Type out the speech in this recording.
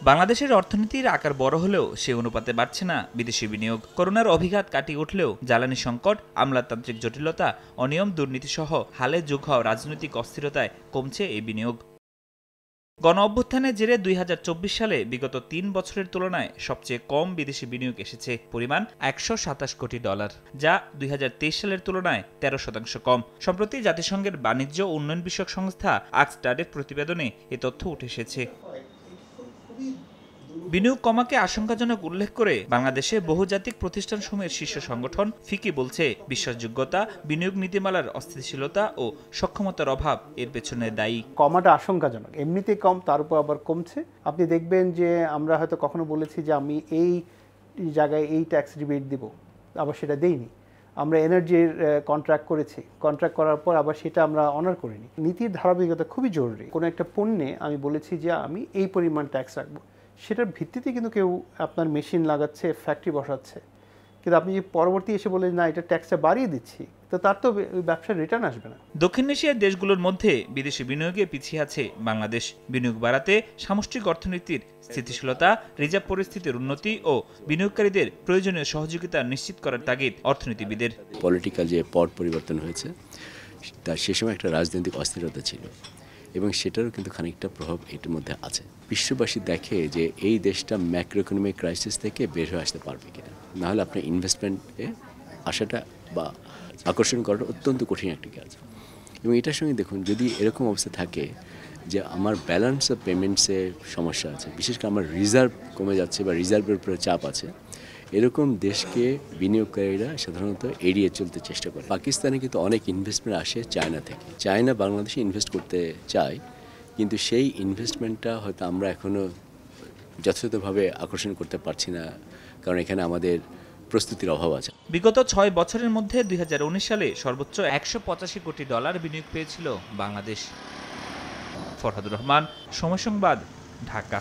বাংলাদেশের অর্থনীতির আকার বড় হলেও সে অনুপাতে বাড়ছে না বিদেশি বিনিয়োগ। করোনার অভিঘাত কাটিয়ে উঠলেও জ্বালানি সংকট, আমলাতান্ত্রিক জটিলতা, অনিয়ম, দুর্নীতিসহ হালে যোগ হওয়া রাজনৈতিক অস্থিরতায় কমছে এই বিনিয়োগ। গণ অভ্যুত্থানের জেরে ২০২৪ সালে বিগত ৩ বছরের তুলনায় সবচেয়ে কম বিদেশি বিনিয়োগ এসেছে, পরিমাণ $১২৭ কোটি, যা ২০২৩ সালের তুলনায় ১৩% কম। সম্প্রতি জাতিসংঘের বাণিজ্য ও উন্নয়ন বিষয়ক সংস্থা আকসটাডের প্রতিবেদনে এ তথ্য উঠে এসেছে। বিনিয়োগ কমাকে আশঙ্কাজনক উল্লেখ করে বাংলাদেশে বহুজাতিক প্রতিষ্ঠানসমূহের শীর্ষ সংগঠন ফিকি বলছে, বিশ্বাসযোগ্যতা, বিনিয়োগ নীতিমালার অস্থিতিশীলতা ও সক্ষমতার অভাব এর পেছনে দায়ী। কমাটা আশঙ্কাজনক, এমনিতেই কম, তার উপর আবার কমছে। আপনি দেখবেন যে আমরা হয়তো কখনো বলেছি যে আমি এই জায়গায় এই ট্যাক্স রিবেট দিব, আবার সেটা দেইনি। আমরা এনার্জির কন্ট্রাক্ট করেছি, কন্ট্রাক্ট করার পর আবার সেটা আমরা অনার করিনি। নীতির ধারাবাহিকতা খুবই জরুরি। কোনো একটা পণ্যে আমি বলেছি যে আমি এই পরিমাণ ট্যাক্স রাখবো, সেটার ভিত্তিতে কিন্তু কেউ আপনার মেশিন লাগাচ্ছে, ফ্যাক্টরি বসাচ্ছে, কিন্তু আপনি যে পরবর্তী এসে বলেন না এটা ট্যাক্সটা বাড়িয়ে দিচ্ছি, তো তার তো ব্যবসার রিটার্ন আসবে না। দক্ষিণ এশিয়ার দেশগুলোর মধ্যে বিদেশি বিনিয়োগে পিছিয়ে আছে বাংলাদেশ। বিনিয়োগ বাড়াতে সামষ্টিক অর্থনীতির স্থিতিশীলতা, রিজার্ভ পরিস্থিতির উন্নতি ও বিনিয়োগকারীদের প্রয়োজনীয় সহযোগিতা নিশ্চিত করার তাগিদ অর্থনীতিবিদের। পলিটিক্যাল যে পট পরিবর্তন হয়েছে, তার সে সময় একটা রাজনৈতিক অস্থিরতা ছিল এবং সেটারও কিন্তু খানিকটা প্রভাব এটার মধ্যে আছে। বিশ্ববাসী দেখে যে এই দেশটা ম্যাক্রো ইকোনমিক ক্রাইসিস থেকে বের হয়ে আসতে পারবে কিনা, নাহলে আপনার ইনভেস্টমেন্টে আসাটা বা আকর্ষণ করাটা অত্যন্ত কঠিন একটা কাজ। এবং এটার সঙ্গে দেখুন, যদি এরকম অবস্থা থাকে যে আমার ব্যালেন্স অফ পেমেন্টসে সমস্যা আছে, বিশেষ করে আমার রিজার্ভ কমে যাচ্ছে বা রিজার্ভের উপরে চাপ আছে, এরকম দেশকে বিনিয়োগকারীরা সাধারণত এড়িয়ে চলতে চেষ্টা করে। পাকিস্তানে কিন্তু অনেক ইনভেস্টমেন্ট আসে চায়না থেকে। চায়না বাংলাদেশে ইনভেস্ট করতে চায়, কিন্তু সেই ইনভেস্টমেন্টটা হয়তো আমরা এখনও যথাযথভাবে আকর্ষণ করতে পারছি না, কারণ এখানে আমাদের প্রস্তুতির অভাব আছে। বিগত ৬ বছরের মধ্যে ২০১৯ সালে সর্বোচ্চ $১৮৫ কোটি বিনিয়োগ পেয়েছিল বাংলাদেশ। ফরহাদুর রহমান, সময় সংবাদ, ঢাকা।